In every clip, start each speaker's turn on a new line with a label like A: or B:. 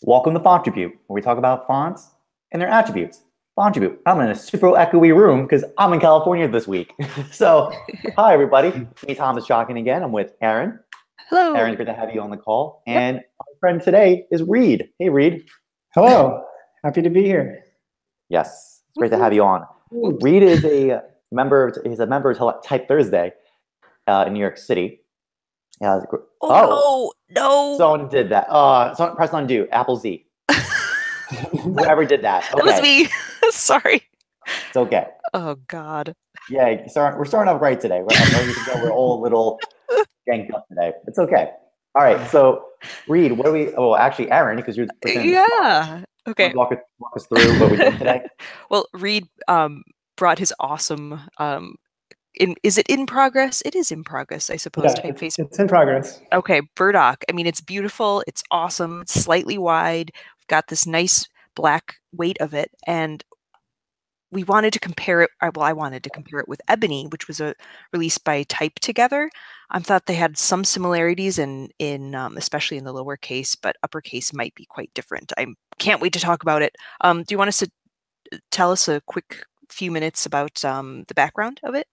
A: Welcome to Fontribute, where we talk about fonts and their attributes. Fontribute, I'm in a super echoey room because I'm in California this week. So, hi everybody. It's me, Thomas Jockin again. I'm with Erin.
B: Hello.
A: Erin, great to have you on the call. Yep. And our friend today is Reid. Hey, Reid.
C: Hello. Happy to be here.
A: Yes, it's great to have you on. Reid is a member of TypeThursday in New York City.
B: Oh, no.
A: Someone did that. Someone press undo. Apple Z. Whoever did that. Okay.
B: That was me. Sorry.
A: It's okay.
B: Oh, God.
A: Yeah, we're starting off right today. We're all a little ganked up today. It's okay. All right. So, Reid, what do we? Oh, actually, Erin, because you're
B: yeah. Okay.
A: Walk us through what we're doing today.
B: Well, Reid brought his awesome. Is it in progress? It is in progress, I suppose.
C: Yeah,
B: typeface.
C: It's in progress.
B: Okay, Burdock. I mean, it's beautiful. It's awesome. It's slightly wide. We've got this nice black weight of it, and we wanted to compare it. Well, I wanted to compare it with Ebony, which was released by Type Together. I thought they had some similarities in especially in the lowercase, but uppercase might be quite different. I can't wait to talk about it. Do you want us to tell us a quick few minutes about the background of it?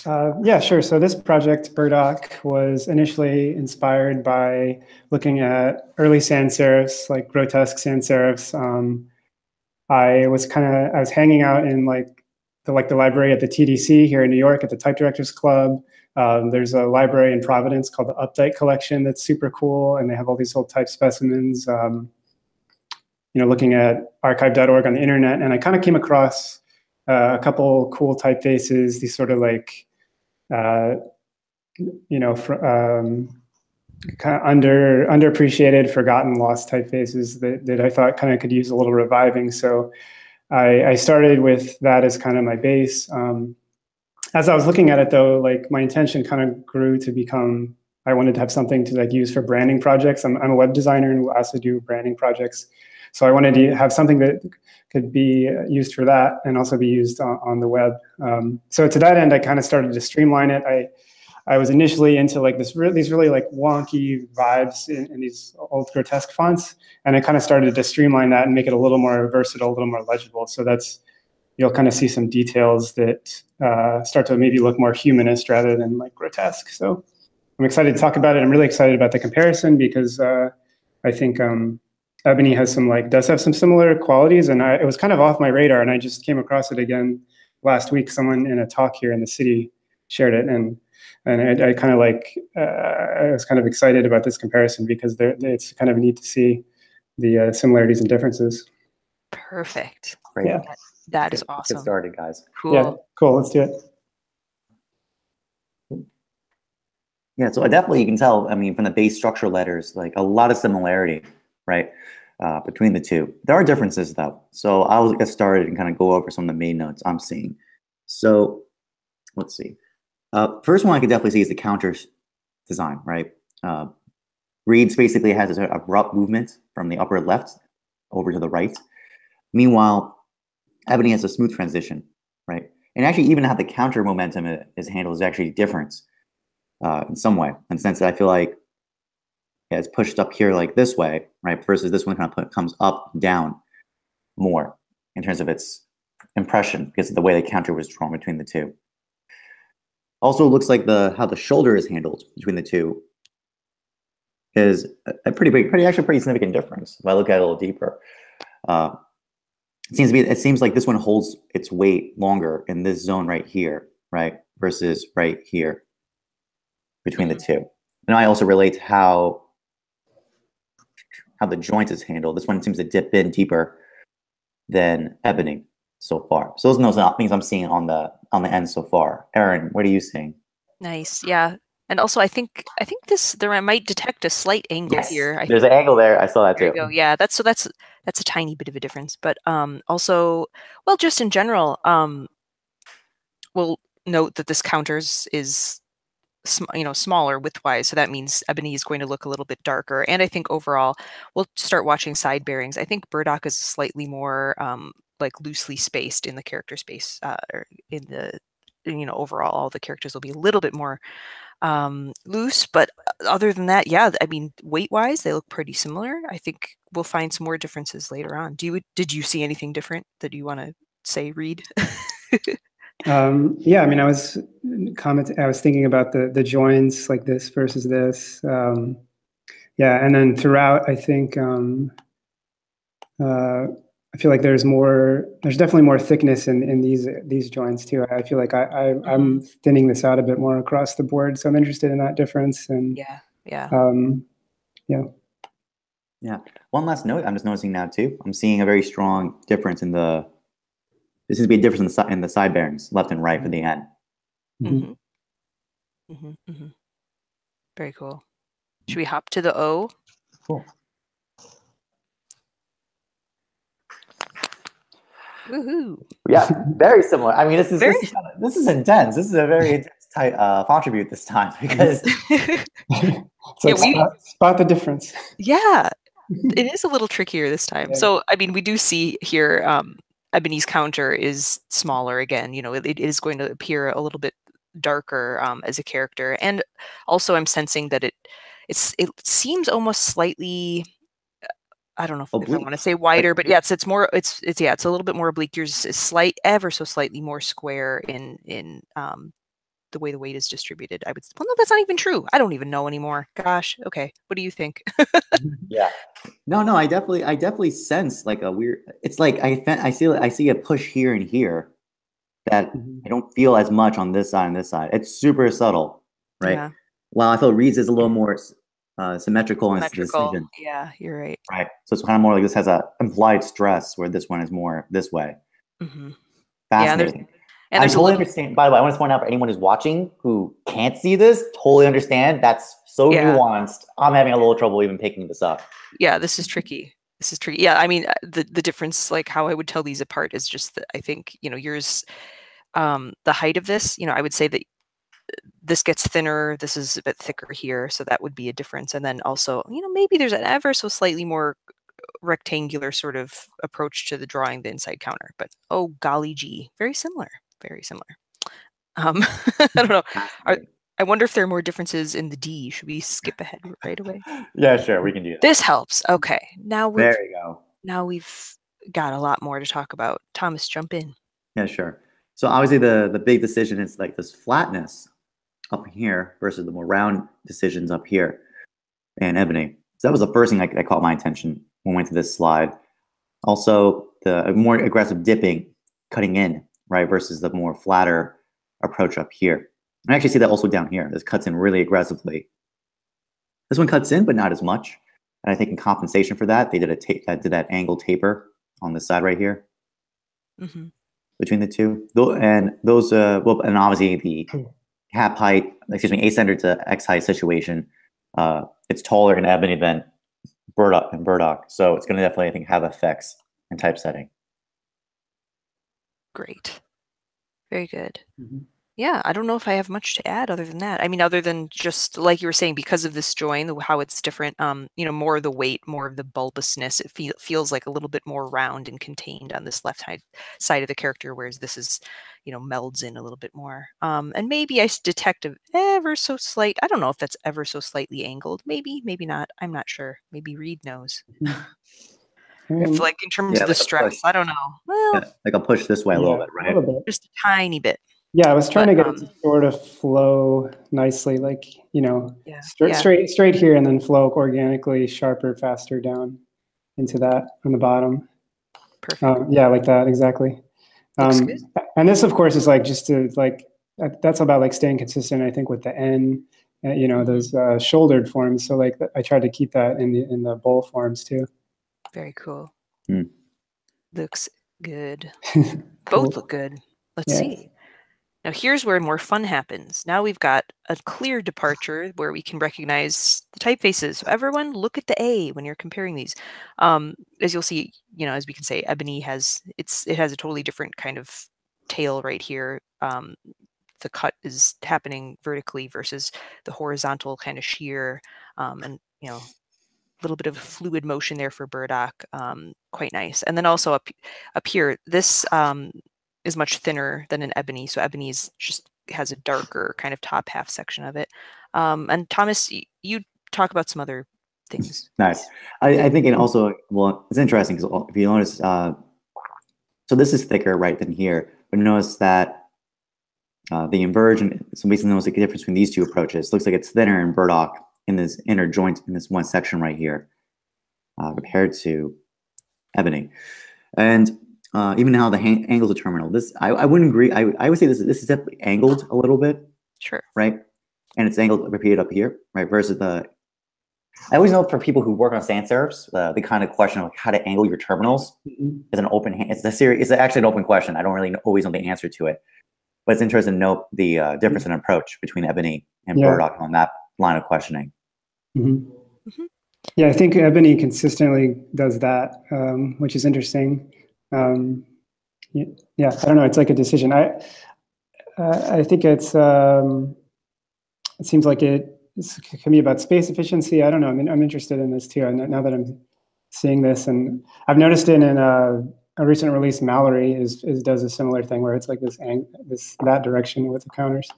C: Yeah, sure. So this project, Burdock, was initially inspired by looking at early sans serifs, like grotesque sans serifs. I was hanging out in the library at the TDC here in New York at the Type Directors Club. There's a library in Providence called the Updike Collection that's super cool, and they have all these old type specimens. Looking at archive.org on the internet, and I kind of came across a couple cool typefaces, these sort of kind of underappreciated, forgotten, lost typefaces that I thought kind of could use a little reviving. So I started with that as kind of my base. As I was looking at it, though, my intention kind of grew to become, I wanted to have something to use for branding projects. I'm a web designer and will also do branding projects. So I wanted to have something that could be used for that and also be used on the web. So to that end, I kind of started to streamline it. I was initially into these really wonky vibes in these old grotesque fonts, and I kind of started to streamline that and make it a little more versatile, a little more legible. So you'll kind of see some details that start to maybe look more humanist rather than grotesque. So I'm excited to talk about it. I'm really excited about the comparison because I think Ebony does have some similar qualities, and it was kind of off my radar, and I just came across it again last week. Someone in a talk here in the city shared it, and I kind of I was kind of excited about this comparison because it's kind of neat to see the similarities and differences.
B: Perfect.
A: Great.
C: Yeah.
B: That is awesome.
A: Get started, guys.
B: Cool.
C: Yeah, cool. Let's do it.
A: Yeah, so definitely you can tell, I mean, from the base structure letters, a lot of similarity, right, between the two. There are differences, though. So I'll get started and kind of go over some of the main notes I'm seeing. So let's see. First one I could definitely see is the counters design, right? Reid's basically has this abrupt movement from the upper left over to the right. Meanwhile, Ebony has a smooth transition, right? And actually even how the counter momentum is handled is actually different in some way, in the sense that I feel like it's pushed up here this way, right? Versus this one kind of comes up and down more in terms of its impression because of the way the counter was drawn between the two. Also, it looks like how the shoulder is handled between the two is a pretty significant difference. If I look at it a little deeper, it seems like this one holds its weight longer in this zone right here, right, versus right here between the two. And I also relate to how the joint is handled. This one seems to dip in deeper than Ebony so far. So those are things I'm seeing on the end so far. Erin, what are you seeing?
B: Nice. Yeah. And also, I think I might detect a slight angle here.
A: There's an angle there. I saw that too.
B: There you go. Yeah, that's a tiny bit of a difference. But also, well, just in general, we'll note that this counters is smaller widthwise, so that means Ebony is going to look a little bit darker. And I think overall, we'll start watching side bearings. I think Burdock is slightly more loosely spaced in the character space, or in the overall all the characters will be a little bit more loose, but other than that, yeah, I mean, weight-wise, they look pretty similar. I think we'll find some more differences later on. Did you see anything different that you want to say, Reid?
C: Yeah, I mean, I was thinking about the joins like this versus this. Yeah, and then throughout, I think I feel like there's definitely more thickness in these joints too. I feel like I'm thinning this out a bit more across the board, so I'm interested in that difference. And
B: yeah.
A: Yeah. One last note I'm just noticing now too. I'm seeing a very strong difference in the. This seems to be a difference in the side bearings, left and right for the end.
B: Very cool. Should we hop to the O?
A: Cool.
B: Woohoo!
A: Yeah, very similar. I mean, this is intense. This is a very intense type Fontribute this time because
C: it's like spot the difference.
B: Yeah, it is a little trickier this time.
C: Yeah.
B: So, I mean, we do see here Ebony's counter is smaller again. You know, it is going to appear a little bit darker as a character, and also I'm sensing that it seems almost slightly. I don't know if I want to say wider, but yeah, it's a little bit more oblique. Yours is ever so slightly more square in the way the weight is distributed. Well, no, that's not even true. I don't even know anymore. Gosh. Okay. What do you think?
A: Yeah. No, I definitely sense like a weird. It's like I see a push here and here that I don't feel as much on this side and this side. It's super subtle, right?
B: Yeah.
A: While I feel Reid's is a little more symmetrical in its decision.
B: Yeah, you're right.
A: Right. So it's kind of more like this has a implied stress where this one is more this way. Fascinating.
B: And
A: I totally understand. By the way, I want to point out for anyone who's watching who can't see this, totally understand. That's so nuanced. I'm having a little trouble even picking this up.
B: Yeah, this is tricky. Yeah, I mean, the difference, like how I would tell these apart is just that I think, you know, yours, the height of this, you know, I would say that this gets thinner, this is a bit thicker here, so that would be a difference. And then also, you know, maybe there's an ever so slightly more rectangular sort of approach to the drawing the inside counter, but oh golly gee, very similar. I don't know. I wonder if there are more differences in the D. Should we skip ahead right away?
A: Yeah, sure, we can do that.
B: This helps. Okay,
A: there you go.
B: Now we've got a lot more to talk about. Thomas, jump in.
A: Yeah, sure. So obviously the big decision is like this flatness up here versus the more round decisions up here in Ebony. So that was the first thing that caught my attention when we went to this slide. Also, the more aggressive dipping, cutting in, right, versus the more flatter approach up here. I actually see that also down here. This cuts in really aggressively. This one cuts in, but not as much. And I think in compensation for that, they did that angled taper on this side right here between the two. And those, and obviously the ascender to X height situation, it's taller in Ebony than Burdock. So it's going to definitely, I think, have effects in typesetting.
B: Great. Very good. Yeah, I don't know if I have much to add other than that. I mean, other than just like you were saying, because of this join, how it's different, you know, more of the weight, more of the bulbousness, it feels like a little bit more round and contained on this left side of the character, whereas this is, you know, melds in a little bit more. And maybe I detect a ever so slight, I don't know if that's ever so slightly angled. Maybe not. I'm not sure. Maybe Reid knows. If, like, in terms of the stress, I don't know. Well,
A: like I'll push this way a little bit, right?
B: Just a tiny bit.
C: Yeah, I was trying to get it to sort of flow nicely, like, you know, straight here and then flow organically, sharper, faster down into that on the bottom.
B: Perfect.
C: Yeah, like that, exactly. And this, of course, is like just to like, that's about like staying consistent, I think, with the N, you know, those shouldered forms. So like I tried to keep that in the bowl forms too.
B: Very cool. Looks good. Cool. Both look good. Let's see. Now here's where more fun happens. Now we've got a clear departure where we can recognize the typefaces. So everyone look at the A when you're comparing these. As you'll see, you know, as we can say, Ebony it has a totally different kind of tail right here. The cut is happening vertically versus the horizontal kind of shear, and, you know, a little bit of fluid motion there for Burdock. Quite nice. And then also up here, this is much thinner than an Ebony. So Ebony is just has a darker kind of top half section of it. And Thomas, you talk about some other things.
A: Nice. I think it also, well, it's interesting because if you notice, so this is thicker right than here, but notice that the inversion, so basically notice the difference between these two approaches. Looks like it's thinner in Burdock in this inner joint in this one section right here compared to Ebony. And even how the angles of terminal, this, I wouldn't agree. I would say this is definitely angled a little bit.
B: Sure.
A: Right? And it's angled repeated up here, right? Versus the, I always know for people who work on sans serifs, the kind of question of how to angle your terminals is an open, it's actually an open question. I don't really always know the answer to it, but it's interesting to note the difference in approach between Ebony and Burdock on that line of questioning.
C: Yeah, I think Ebony consistently does that, which is interesting. Yeah, I don't know. It's like a decision. I think it's, it seems like it can be about space efficiency. I don't know. I mean, I'm interested in this too. Now that I'm seeing this, and I've noticed it in a recent release, Mallory does a similar thing where it's like that direction with the counters.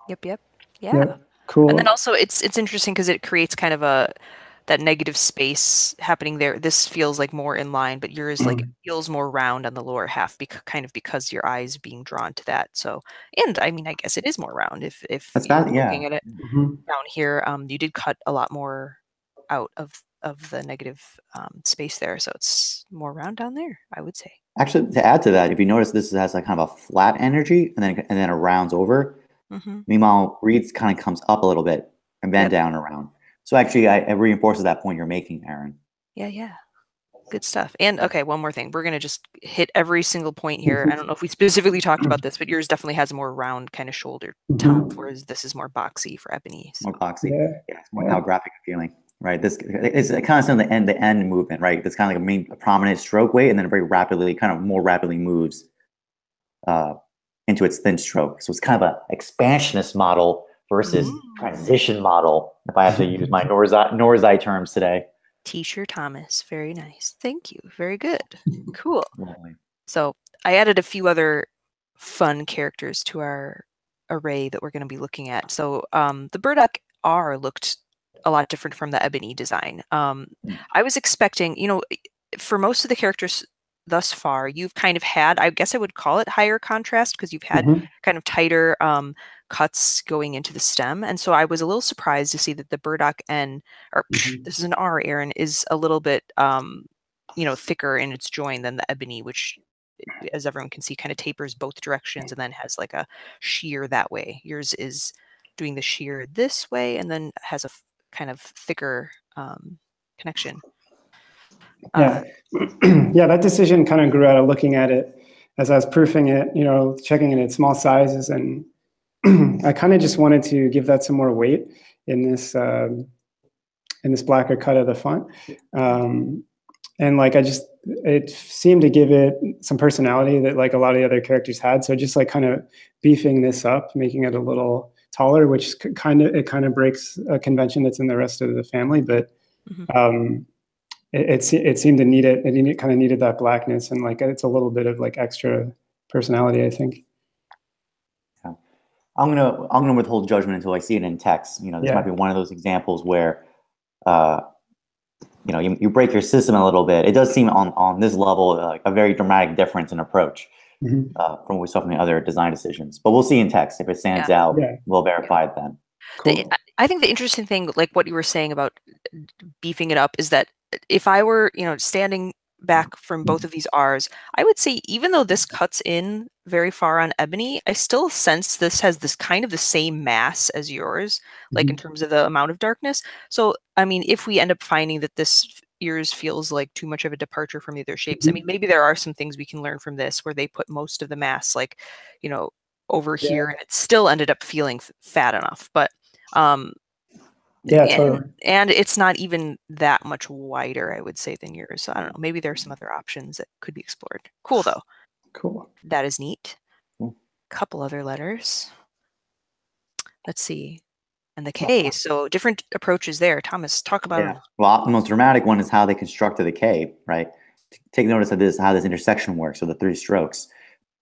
B: Yep. Yeah.
C: Cool.
B: And then also it's interesting because it creates kind of that negative space happening there. This feels like more in line, but yours like feels more round on the lower half because your eyes being drawn to that. So, and I mean, I guess it is more round if you're looking at it down here. You did cut a lot more out of the negative space there, so it's more round down there, I would say.
A: Actually, to add to that, if you notice, this has like kind of a flat energy, and then it rounds over. Meanwhile, Reid's kind of comes up a little bit and then down around. So actually, it reinforces that point you're making, Erin.
B: Yeah. Good stuff. And okay, one more thing. We're going to just hit every single point here. I don't know if we specifically talked about this, but yours definitely has a more round kind of shoulder top, whereas this is more boxy for Ebony. So.
A: More boxy. Yeah, it's more typographic feeling. Right. This is kind of some of the end-to-end movement, right? That's kind of like a prominent stroke weight, and then very rapidly, kind of more rapidly moves into its thin stroke. So it's kind of an expansionist model versus transition model, if I have to use my Norzai terms today.
B: T-shirt Thomas, very nice. Thank you. Very good. Cool. So I added a few other fun characters to our array that we're going to be looking at. So the Burdock R looked a lot different from the Ebony design. I was expecting, for most of the characters thus far, you've kind of had, I guess I would call it higher contrast because you've had kind of tighter cuts going into the stem. And so I was a little surprised to see that the Burdock N, or this is an R, Erin, is a little bit, thicker in its join than the Ebony, which, as everyone can see, kind of tapers both directions and then has like a shear that way. Yours is doing the shear this way and then has a kind of thicker connection.
C: Yeah, that decision kind of grew out of looking at it as I was proofing it, checking it at small sizes, and I kind of just wanted to give that some more weight in this blacker cut of the font, and like it seemed to give it some personality that like a lot of the other characters had. So just like kind of beefing this up, making it a little taller, which kind of breaks a convention that's in the rest of the family, but. It seemed to need it. It kind of needed that blackness, and like it's a little bit of like extra personality, I think.
A: Yeah. I'm gonna withhold judgment until I see it in text. This might be one of those examples where, you break your system a little bit. It does seem on this level like a very dramatic difference in approach from what we saw from the other design decisions. But we'll see in text if it stands out. We'll verify it then.
C: Cool.
B: I think the interesting thing, like what you were saying about beefing it up, is that if I were, standing back from both of these R's, I would say even though this cuts in very far on Ebony, I still sense this has this kind of the same mass as yours, like in terms of the amount of darkness. So, I mean, if we end up finding that yours feels like too much of a departure from the other shapes, I mean, maybe there are some things we can learn from this where they put most of the mass, like, over here, and it still ended up feeling fat enough. But
C: totally.
B: And it's not even that much wider, I would say, than yours. So I don't know. Maybe there are some other options that could be explored. Cool, though.
C: Cool.
B: That is neat. Couple other letters. Let's see. And the K. So different approaches there. Thomas, talk about them.
A: Well, the most dramatic one is how they constructed the K, right? Take notice of how this intersection works, so the three strokes.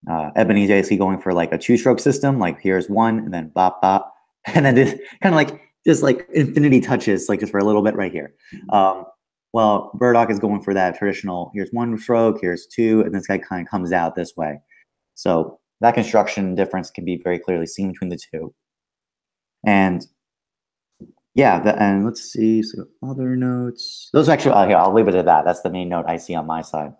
A: Ebony's basically going for like a 2-stroke system, like here's one and then bop bop, and then this kind of like just like infinity touches, like just for a little bit right here. Well, Burdock is going for that traditional, here's 1 stroke, here's 2, and this guy kind of comes out this way. So that construction difference can be very clearly seen between the two. And yeah, and let's see, so other notes. Those actually, here, I'll leave it at that. That's the main note I see on my side.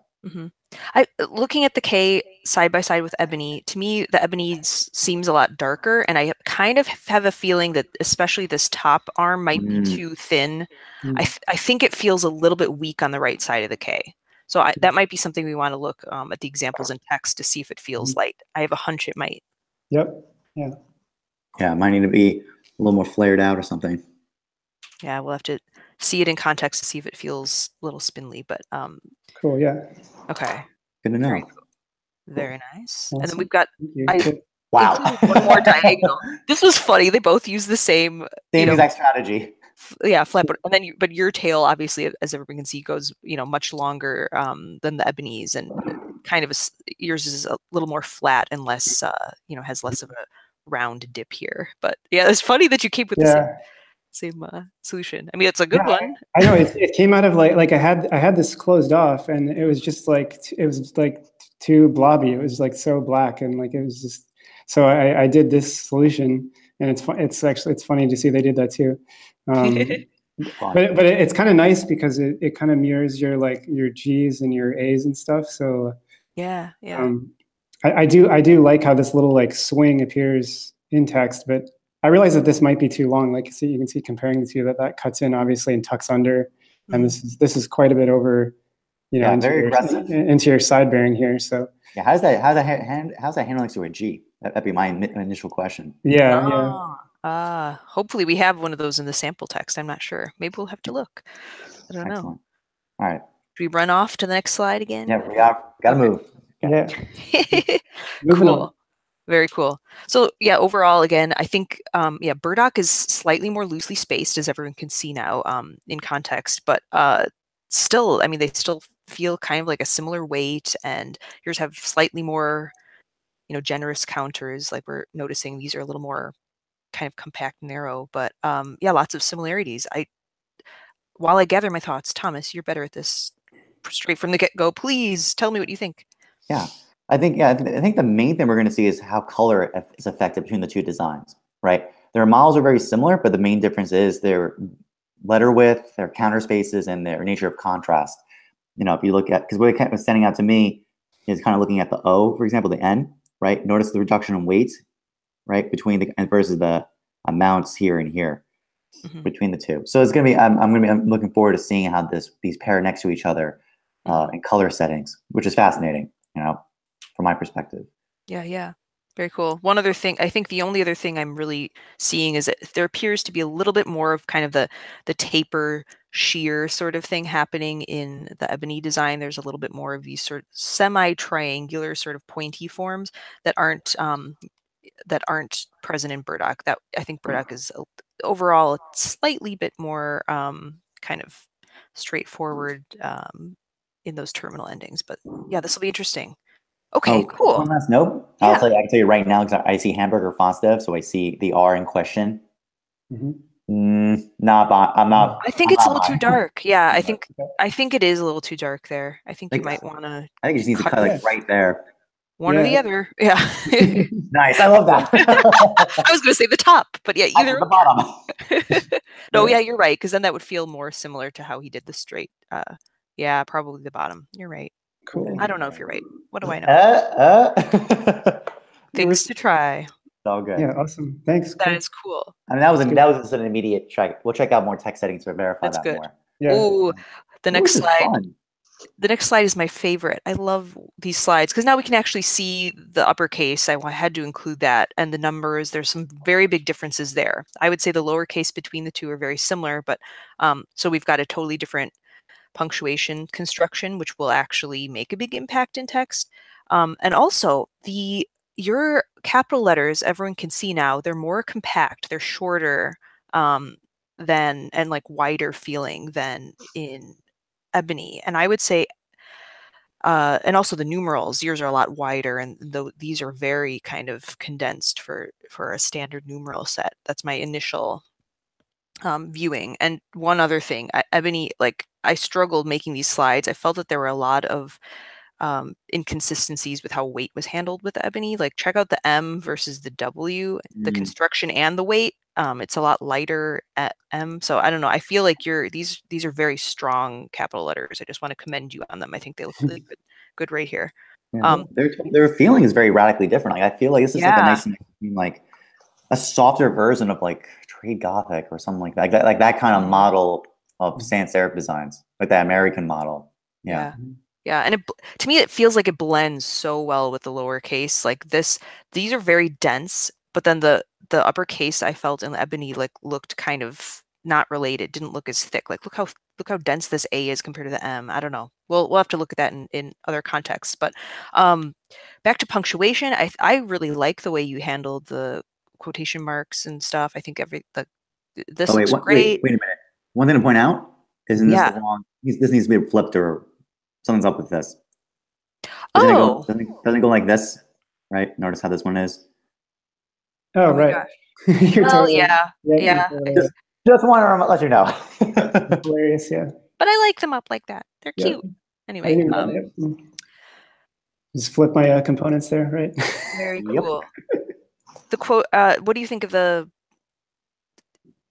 B: Looking at the K side by side with Ebony, to me, the Ebony seems a lot darker, and I kind of have a feeling that especially this top arm might be too thin. I think it feels a little bit weak on the right side of the K. So that might be something we want to look at the examples in text to see if it feels light. I have a hunch it might.
C: Yep. Yeah.
A: Yeah, it might need to be a little more flared out or something.
B: Yeah, we'll have to see it in context to see if it feels a little spindly, but
C: cool, yeah.
B: Okay.
A: Good to know.
B: Very nice.
C: Awesome.
B: And then we've got
A: wow.
B: one more diagonal. This was funny. They both use the same
A: exact strategy.
B: Yeah, flat, but your tail, obviously, as everyone can see, goes much longer than the Ebony's, and kind of yours is a little more flat and less has less of a round dip here. But yeah, it's funny that you came with the same solution. I mean, it's a good one.
C: I know it came out of like I had this closed off, and it was just like too blobby. It was like so black, and like it was just. So I did this solution, and it's funny to see they did that too. But it's kind of nice because it kind of mirrors your G's and your A's and stuff. So
B: yeah.
C: I do like how this little like swing appears in text, but I realize that this might be too long. Like you can see comparing the two that cuts in obviously and tucks under, and this is quite a bit over,
A: very aggressive
C: into your side bearing here. So
A: yeah, how's that handle next to a G? That'd be my initial question.
C: Yeah.
B: Hopefully we have one of those in the sample text. I'm not sure. Maybe we'll have to look. I don't know.
A: All right.
B: Do we run off to the next slide again?
A: Yeah, we gotta move.
C: Yeah.
B: Cool. Very cool. So yeah, overall, again, I think Burdock is slightly more loosely spaced, as everyone can see now in context, but still, I mean, they still feel kind of like a similar weight, and yours have slightly more, generous counters. Like we're noticing these are a little more kind of compact, narrow, but yeah, lots of similarities. While I gather my thoughts, Thomas, you're better at this straight from the get-go. Please tell me what you think.
A: Yeah. I think the main thing we're going to see is how color is affected between the two designs, right? Their models are very similar, but the main difference is their letter width, their counter spaces, and their nature of contrast. If you look at, because what was standing out to me is kind of looking at the O, for example, the N, right? Notice the reduction in weight, right, between the versus the amounts here and here between the two. So it's going to be, I'm looking forward to seeing how these pair next to each other in color settings, which is fascinating, from my perspective.
B: Yeah. Very cool. One other thing, I think the only other thing I'm really seeing is that there appears to be a little bit more of kind of the taper shear sort of thing happening in the Ebony design. There's a little bit more of these sort of semi-triangular sort of pointy forms that aren't present in Burdock. That I think Burdock is overall slightly bit more kind of straightforward in those terminal endings. But yeah, this will be interesting. Okay, cool.
A: One last note.
B: Yeah.
A: I can tell you right now because I see hamburger fonts dev, so I see the R in question. I'm not.
B: I think it's a little too dark. Yeah, I think it is a little too dark there. I think you might want to.
A: I think you just need to cut like right there.
B: One or the other. Yeah.
A: Nice. I love that.
B: I was going to say the top, but yeah, either
A: the bottom.
B: No, yeah, you're right, because then that would feel more similar to how he did the straight. Yeah, probably the bottom. You're right.
C: Cool.
B: I don't know if you're right. What do I know? Things to try.
A: It's all good.
C: Yeah, awesome. Thanks.
B: That is cool.
A: I mean, that was just an immediate check. We'll check out more text settings to verify
B: That's
A: that
B: good.
A: more.
C: Yeah.
B: Ooh, the next slide.
A: Fun.
B: The next slide is my favorite. I love these slides because now we can actually see the uppercase. I had to include that, and the numbers. There's some very big differences there. I would say the lowercase between the two are very similar, but so we've got a totally different punctuation construction, which will actually make a big impact in text. And also your capital letters, everyone can see now, they're more compact, they're shorter and like wider feeling than in Ebony. And I would say And also the numerals, yours are a lot wider, and these are very kind of condensed for a standard numeral set. That's my initial viewing. And one other thing, Ebony, like I struggled making these slides. I felt that there were a lot of inconsistencies with how weight was handled with Ebony. Like check out the M versus the W, the construction and the weight. It's a lot lighter at M. So I don't know. I feel like these are very strong capital letters. I just want to commend you on them. I think they look really good right here.
A: Yeah, their feeling is very radically different. Like I feel like this is like a nice mix between like a softer version of like trade Gothic or something like that. Like that kind of model of sans serif designs, like that American model. Yeah.
B: Yeah, and to me, it feels like it blends so well with the lowercase. Like these are very dense, but then the uppercase I felt in the Ebony like looked kind of not related, didn't look as thick. Like look how dense this A is compared to the M. I don't know. We'll have to look at that in other contexts. But back to punctuation, I really like the way you handled the quotation marks and stuff. I think this looks great.
A: Wait a minute. One thing to point out isn't this the wrong? This needs to be flipped or. Something's up with this. Doesn't it go like this, right? Notice how this one is.
C: Oh right.
B: You're totally, yeah.
A: Just want to let you know.
C: Hilarious, yeah.
B: But I like them up like that. They're cute. Anyway,
C: just flip my components there, right?
B: Very cool. The quote. What do you think of the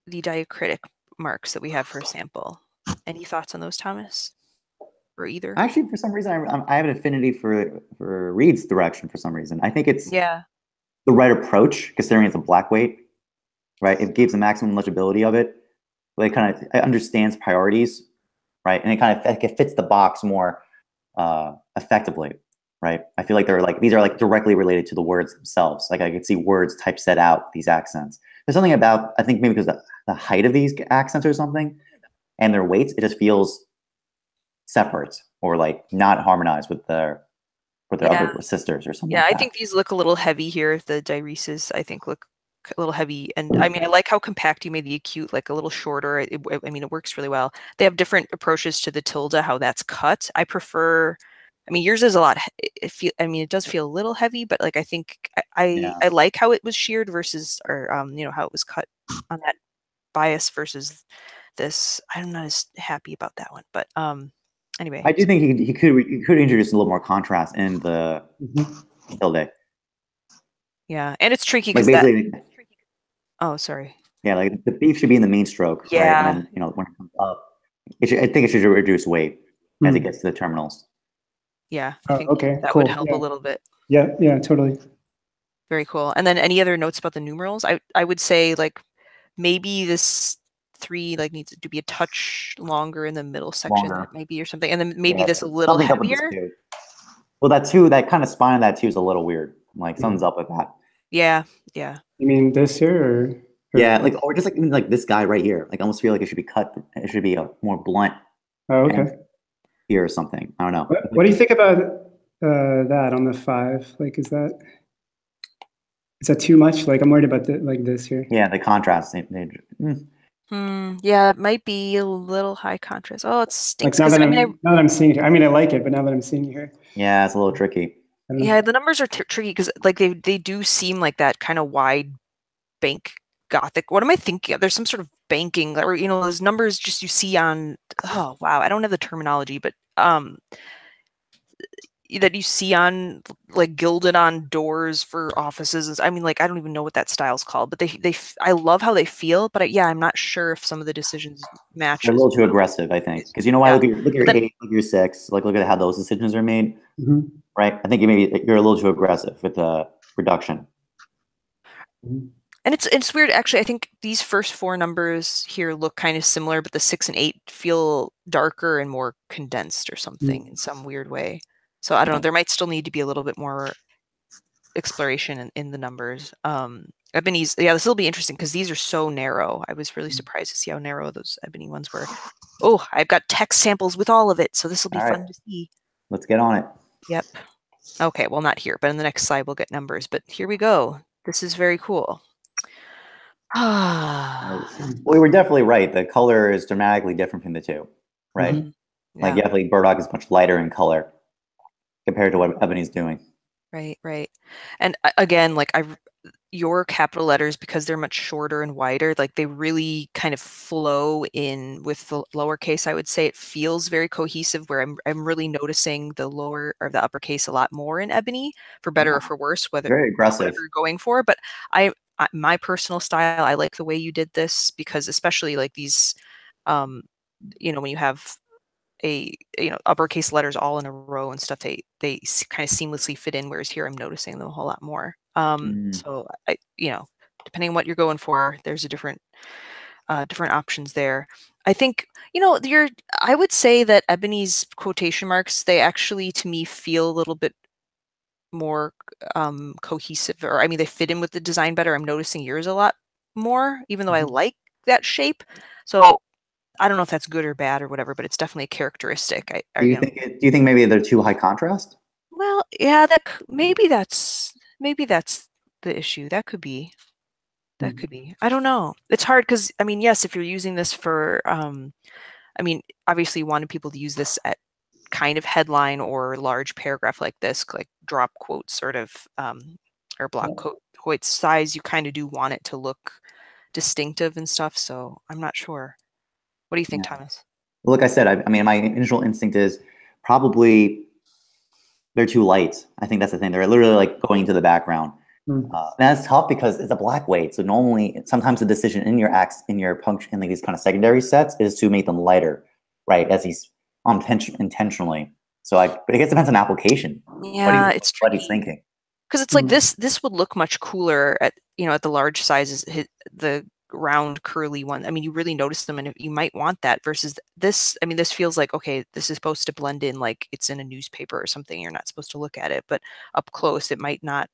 B: diacritic marks that we have for a sample? Any thoughts on those, Thomas? Or either?
A: Actually, for some reason, I have an affinity for Reid's direction. For some reason, I think it's the right approach, considering it's a black weight, right? It gives the maximum legibility of it, but it understands priorities, right? And it fits the box more effectively, right? I feel like these are directly related to the words themselves. Like I could see words typeset out these accents. There's something about, I think maybe because the height of these accents or something, and their weights, it just feels separate or like not harmonized with their other sisters or something.
B: Yeah, I think these look a little heavy here. The diresis, I think, look a little heavy. And I mean, I like how compact you made the acute, like a little shorter. I mean, it works really well. They have different approaches to the tilde, how that's cut. I prefer. I mean, yours is a lot. It does feel a little heavy, but like I think I like how it was sheared versus, or how it was cut on that bias versus this. I'm not as happy about that one, but anyway,
A: I do think he could introduce a little more contrast in the tilde.
B: Yeah, and it's tricky because oh, sorry.
A: Yeah, like the beef should be in the main stroke.
B: Yeah,
A: right? And then when it comes up, I think it should reduce weight as it gets to the terminals.
B: Yeah, I think that would help a little bit.
C: Yeah, totally.
B: Very cool. And then any other notes about the numerals? I would say like maybe this 3 needs to be a touch longer in the middle section, maybe, or something, and then maybe this a little heavier.
A: Well, that kind of spine of that too is a little weird. Like something's up with that.
B: Yeah.
C: You mean this here, or
A: yeah, or just like this guy right here. Like I almost feel like it should be cut. It should be a more blunt.
C: Oh, okay.
A: Here or something. I don't know.
C: What do you think about that on the 5? Like, is that too much? Like, I'm worried about this here.
A: Yeah, the contrast.
B: Yeah, it might be a little high contrast. Oh, it stinks.
C: Like now that I'm seeing it, I mean, I like it, but now that I'm seeing it here,
A: yeah, it's a little tricky.
B: Yeah, the numbers are tricky because like they do seem like that kind of wide bank Gothic. What am I thinking of? There's some sort of banking, or those numbers just you see on. Oh wow, I don't have the terminology, but that you see on like gilded on doors for offices. I mean, like I don't even know what that style's called, but I love how they feel, but I'm not sure if some of the decisions match.
A: They're a little too aggressive, I think, because why? Look at your 8, look at your 6, look at how those decisions are made, right? I think you're a little too aggressive with the reduction.
B: And it's weird, actually. I think these first 4 numbers here look kind of similar, but the 6 and 8 feel darker and more condensed or something in some weird way. So I don't know. There might still need to be a little bit more exploration in the numbers. Ebony's, this will be interesting because these are so narrow. I was really surprised to see how narrow those Ebony ones were. Oh, I've got text samples with all of it, so this will be fun to see.
A: Let's get on it.
B: Yep. Okay, well, not here, but in the next slide we'll get numbers. But here we go. This is very cool.
A: We were definitely right. The color is dramatically different from the 2, right? Like definitely Burdock is much lighter in color. compared to what Ebony's doing.
B: Right, right. And again, like your capital letters, because they're much shorter and wider, like they really kind of flow in with the lowercase. I would say it feels very cohesive, where I'm really noticing the lower or the uppercase a lot more in Ebony, for better or for worse,
A: Very aggressive.
B: whatever you're going for. But my personal style, I like the way you did this, because especially like these, when you have uppercase letters all in a row and stuff, they kind of seamlessly fit in, whereas here I'm noticing them a whole lot more. So I depending on what you're going for, there's a different options there. I think I would say that Ebony's quotation marks, they actually to me feel a little bit more cohesive, or I mean they fit in with the design better. I'm noticing yours a lot more, even though I like that shape. So I don't know if that's good or bad or whatever, but it's definitely a characteristic.
A: Do you think maybe they're too high contrast?
B: Well, yeah, maybe that's the issue. That could be. That could be. I don't know. It's hard because I mean, yes, if you're using this for, I mean, obviously you wanted people to use this at kind of headline or large paragraph like this, like drop quote sort of, or block quote size. You kind of do want it to look distinctive and stuff. So I'm not sure. What do you think, Thomas?
A: Well, like I said, I mean, my initial instinct is probably they're too light. I think that's the thing. They're literally like going into the background. And that's tough because it's a black weight. So normally, sometimes the decision in your punch in like these kind of secondary sets is to make them lighter, right? As he's intentionally. So but I guess it depends on application.
B: Yeah, it's
A: what he's thinking.
B: Because it's like this would look much cooler at the large sizes. The round curly one, I mean, you really notice them, and you might want that versus this. I mean, this feels like, okay, this is supposed to blend in like it's in a newspaper or something. You're not supposed to look at it, but up close it might not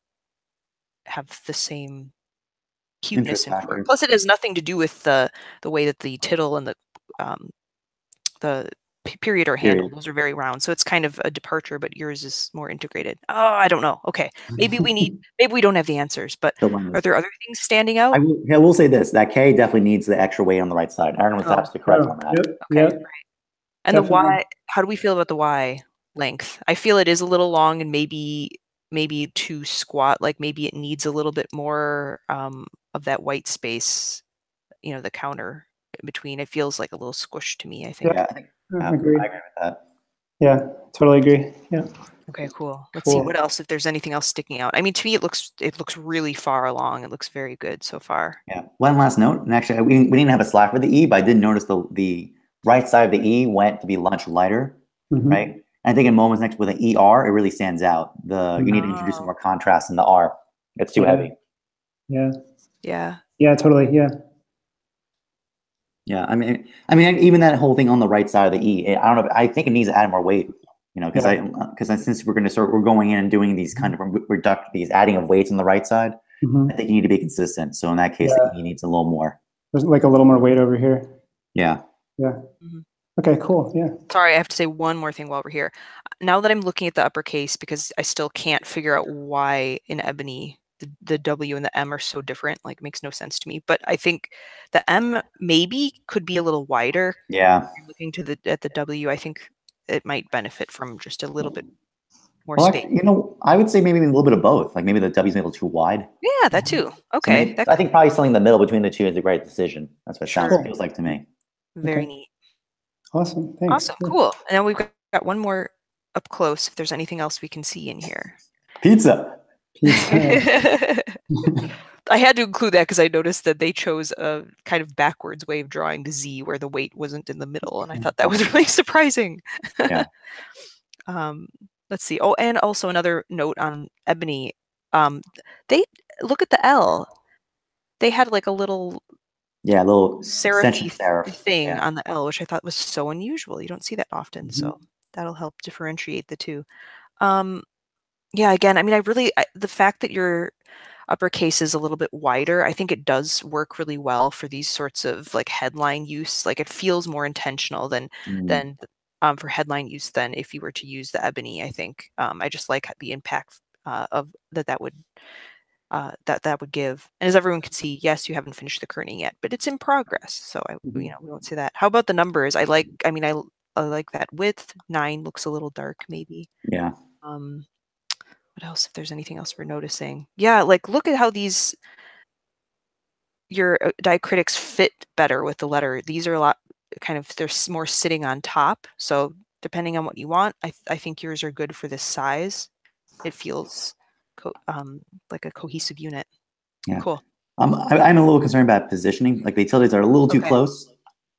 B: have the same cuteness and quirk. Plus it has nothing to do with the way that the tittle and the period are handled. Those are very round, so it's kind of a departure, but yours is more integrated. Oh, I don't know. Okay, maybe we don't have the answers, but are there other things standing out?
A: I will say this: that K definitely needs the extra weight on the right side. Erin was absolutely correct on that.
B: Okay, right. And definitely. The Y, how do we feel about the Y length? I feel it is a little long and maybe too squat. Like maybe it needs a little bit more of that white space. The counter in between. It feels like a little squish to me, I think.
C: Yeah, I agree with that. Yeah, totally agree. Yeah.
B: Okay, cool. Let's see what else, if there's anything else sticking out. I mean, to me, it looks really far along. It looks very good so far.
A: Yeah. One last note, and actually, we didn't have a slack for the E, but I did notice the right side of the E went to be much lighter, right? And I think in moments next with an ER, it really stands out. You need to introduce some more contrast in the R. It's too heavy.
C: Yeah.
B: Yeah.
C: Yeah, totally. Yeah.
A: Yeah, I mean, even that whole thing on the right side of the E, I don't know. I think it needs to add more weight, because since we're going in and doing these kind of these adding of weights on the right side, I think you need to be consistent. So in that case, the E needs a little more.
C: There's like a little more weight over here.
A: Yeah.
C: Yeah. Okay, cool. Yeah.
B: Sorry, I have to say one more thing while we're here. Now that I'm looking at the uppercase, because I still can't figure out why in Ebony the W and the M are so different, like it makes no sense to me. But I think the M maybe could be a little wider.
A: Yeah.
B: If you're looking at the W, I think it might benefit from just a little bit more space.
A: I would say maybe a little bit of both. Like maybe the W's a little too wide.
B: Yeah, that too. Okay.
A: So I think probably something in the middle between the two is a great decision. That's what it feels like to me.
B: Very neat.
C: Awesome. Thanks.
B: Awesome. Cool. And then we've got one more up close, if there's anything else we can see in here.
A: Pizza.
B: I had to include that because I noticed that they chose a kind of backwards way of drawing the Z where the weight wasn't in the middle, and I thought that was really surprising.
A: Yeah.
B: Let's see. Oh, and also another note on Ebony. They look at the L. They had like a little serif thing on the L, which I thought was so unusual. You don't see that often, so that'll help differentiate the two. Yeah, again, I mean, the fact that your uppercase is a little bit wider, I think it does work really well for these sorts of like headline use. Like it feels more intentional than for headline use than if you were to use the Ebony. I think I just like the impact of that would give. And as everyone can see, yes, you haven't finished the kerning yet, but it's in progress. So we won't say that. How about the numbers? I like that width. 9 looks a little dark, maybe.
A: Yeah.
B: What else? If there's anything else we're noticing, yeah, like look at how your diacritics fit better with the letter. These are a lot they're more sitting on top. So depending on what you want, I think yours are good for this size. It feels like a cohesive unit.
A: Yeah.
B: Cool.
A: I'm a little concerned about positioning. Like the utilities are a little too close.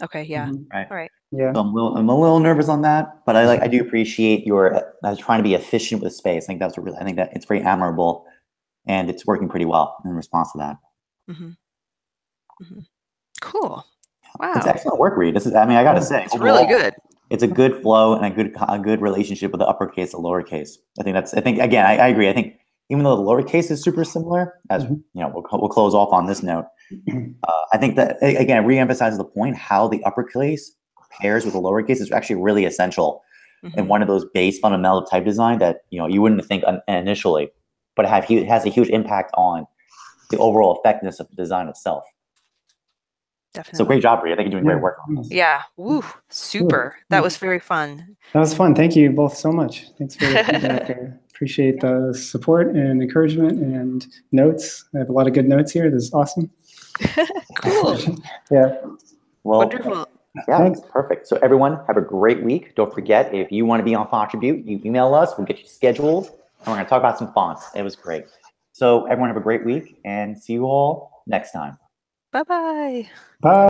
B: Okay. Yeah.
A: Right.
B: All right.
C: Yeah.
A: So I'm a little nervous on that, but I do appreciate your trying to be efficient with space. I think I think that it's very admirable, and it's working pretty well in response to that.
B: Cool. Wow.
A: It's excellent work, Reid. I gotta say,
B: it's really good.
A: It's a good flow and a good relationship with the uppercase and lowercase. I think again, I agree. I think even though the lowercase is super similar, as you know, we'll close off on this note. I think that again, it reemphasizes the point how the uppercase pairs with the lowercase is actually really essential in one of those base fundamental type design that you wouldn't think initially, but it has a huge impact on the overall effectiveness of the design itself.
B: Definitely.
A: So great job, Reid. I think you're doing great work on this.
B: Yeah. Woo. Super. That was very fun.
C: That was fun. Thank you both so much. Thanks for the feedback. I appreciate the support and encouragement and notes. I have a lot of good notes here. This is awesome.
B: Cool.
C: Yeah.
A: Well,
B: wonderful.
A: Yeah, thanks. Perfect. So everyone, have a great week. Don't forget, if you want to be on Fontribute, you email us. We'll get you scheduled, and we're going to talk about some fonts. It was great. So everyone have a great week, and see you all next time.
B: Bye-bye.
C: Bye.